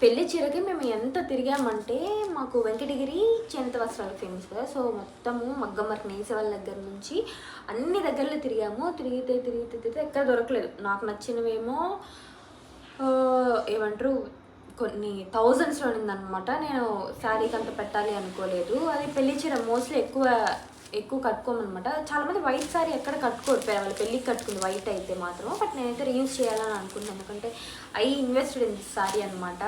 పెళ్లి చీరకి మేము ఎంత తిరిగామంటే మాకు వెంకటగిరి చేనేత వస్త్రాలు ఫేమస్ కదా. సో మొత్తము మగ్గం వర్క్ నేసే వాళ్ళ దగ్గర నుంచి అన్ని దగ్గరలో తిరిగాము. తిరిగితే ఎక్కడ దొరకలేదు. నాకు నచ్చినవేమో ఏమంటారు కొన్ని థౌజండ్స్లో ఉందన్నమాట. నేను శారీకి అంత పెట్టాలి అనుకోలేదు. అది పెళ్లి చీర మోస్ట్లీ ఎక్కువ కట్టుకోమన్నమాట. చాలామంది వైట్ శారీ ఎక్కడ కట్టుకోరు, వాళ్ళు పెళ్ళికి కట్టుకుంది వైట్ అయితే మాత్రం. బట్ నేనైతే రీయూజ్ చేయాలని అనుకుంటున్నాను, ఎందుకంటే I invested in this sari అనమాట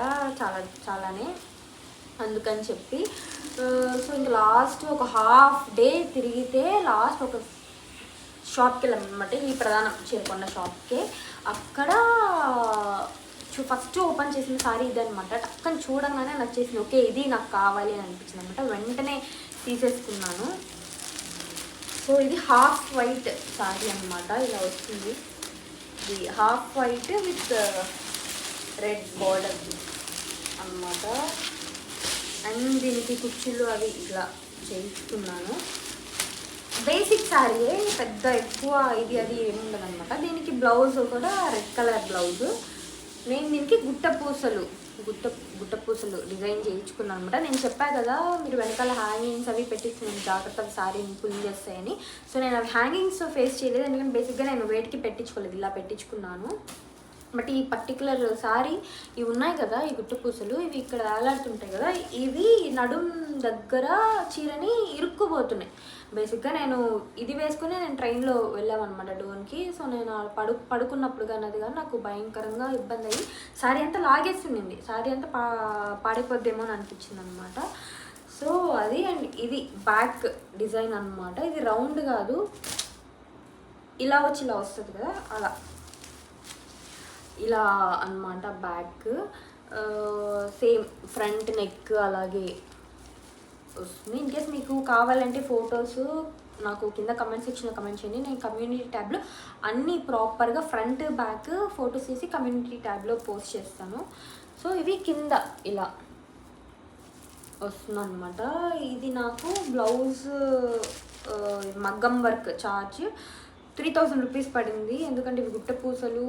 చాలానే, అందుకని చెప్పి. సో ఇంకా లాస్ట్ ఒక హాఫ్ డే తిరిగితే లాస్ట్ ఒక షాప్కి వెళ్ళామన్నమాట, ఈ ప్రధాన చేరుకున్న షాప్కి. అక్కడ ఫస్ట్ ఓపెన్ చేసిన సారీ ఇదనమాట. టక్కని చూడంగానే నచ్చేసింది, ఓకే ఇది నాకు కావాలి అని అనిపించింది అనమాట. వెంటనే తీసేసుకున్నాను. సో ఇది హాఫ్ వైట్ సారీ అనమాట, ఇలా వస్తుంది. ఇది half white with red border అనమాట. అండ్ దీనికి కుర్చీలు అవి ఇలా చేయించుకున్నాను. బేసిక్ శారీయే, పెద్ద ఎక్కువ ఇది అది ఏముండదు అనమాట. దీనికి బ్లౌజ్ కూడా రెడ్ కలర్ బ్లౌజ్. నేను దీనికి గుట్ట పూసలు డిజైన్ చేయించుకున్నాను అనమాట. నేను చెప్పాను కదా మీరు వెనకాల హ్యాంగింగ్స్ అవి పెట్టించుకున్నాను, జాగ్రత్తగా శారీని పుల్ చేస్తాయని. సో నేను అవి హ్యాంగింగ్స్ ఫేస్ చేయలేదు, ఎందుకంటే బేసిక్గా నేను వేటికి పెట్టించుకోలేదు, ఇలా పెట్టించుకున్నాను. బట్ ఈ పర్టికులర్ శారీ ఇవి ఉన్నాయి కదా, ఈ గుట్ట పూసలు ఇవి ఇక్కడ వేలాడుతుంటాయి కదా, ఇవి నడుం దగ్గర చీరని ఇరుక్కుపోతున్నాయి. బేసిక్గా నేను ఇది వేసుకుని నేను ట్రైన్లో వెళ్ళామన్నమాట డోన్కి. సో నేను పడుకున్నప్పుడు కానీ అది కానీ నాకు భయంకరంగా ఇబ్బంది అయ్యి శారీ అంతా లాగేస్తుంది, శారీ అంతా పాడైపోద్దేమో అని అనిపించింది అనమాట. సో అది. అండ్ ఇది బ్యాక్ డిజైన్ అనమాట. ఇది రౌండ్ కాదు, ఇలా వచ్చి ఇలా వస్తుంది కదా, అలా ఇలా అన్నమాట బ్యాక్. సేమ్ ఫ్రంట్ నెక్ అలాగే వస్తుంది. ఇన్కేస్ మీకు కావాలంటే ఫొటోస్ నాకు కింద కమెంట్ సెక్షన్లో కమెంట్ చేయండి. నేను కమ్యూనిటీ ట్యాబ్లో అన్నీ ప్రాపర్గా ఫ్రంట్ బ్యాక్ ఫొటోస్ తీసి కమ్యూనిటీ ట్యాబ్లో పోస్ట్ చేస్తాను. సో ఇవి కింద ఇలా వస్తుంది అనమాట. ఇది నాకు బ్లౌజ్ మగ్గం వర్క్ ఛార్జ్ 3000 రూపీస్ పడింది, ఎందుకంటే ఇవి గుట్ట పూసలు,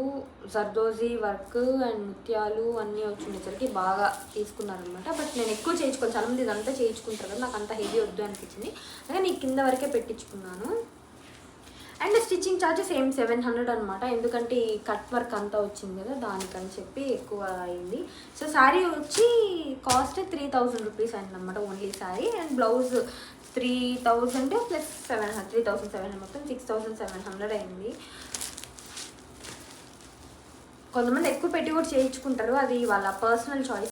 జర్దోజీ వర్క్ అండ్ ముత్యాలు అన్నీ వచ్చేసరికి బాగా తీసుకున్నారనమాట. బట్ నేను ఎక్కువ చేయించుకోను, చాలామంది ఇదంతా చేయించుకుంటారు కదా, నాకు అంత హెవీ వద్దు అనిపించింది, అందుకని నేను కింద వరకే పెట్టించుకున్నాను. అండ్ స్టిచ్చింగ్ ఛార్జ్ సేమ్ 700 అనమాట, ఎందుకంటే ఈ కట్ వర్క్ అంతా వచ్చింది కదా దానికని చెప్పి ఎక్కువ అయింది. సో శారీ వచ్చి కాస్ట్ 3000 రూపీస్ అయిందనమాట only sari. And blouse 3000 plus 700, 3700, మొత్తం 6700 అయింది. కొంతమంది ఎక్కువ పెట్టి కూడా చేయించుకుంటారు, అది వాళ్ళ పర్సనల్ చాయిస్.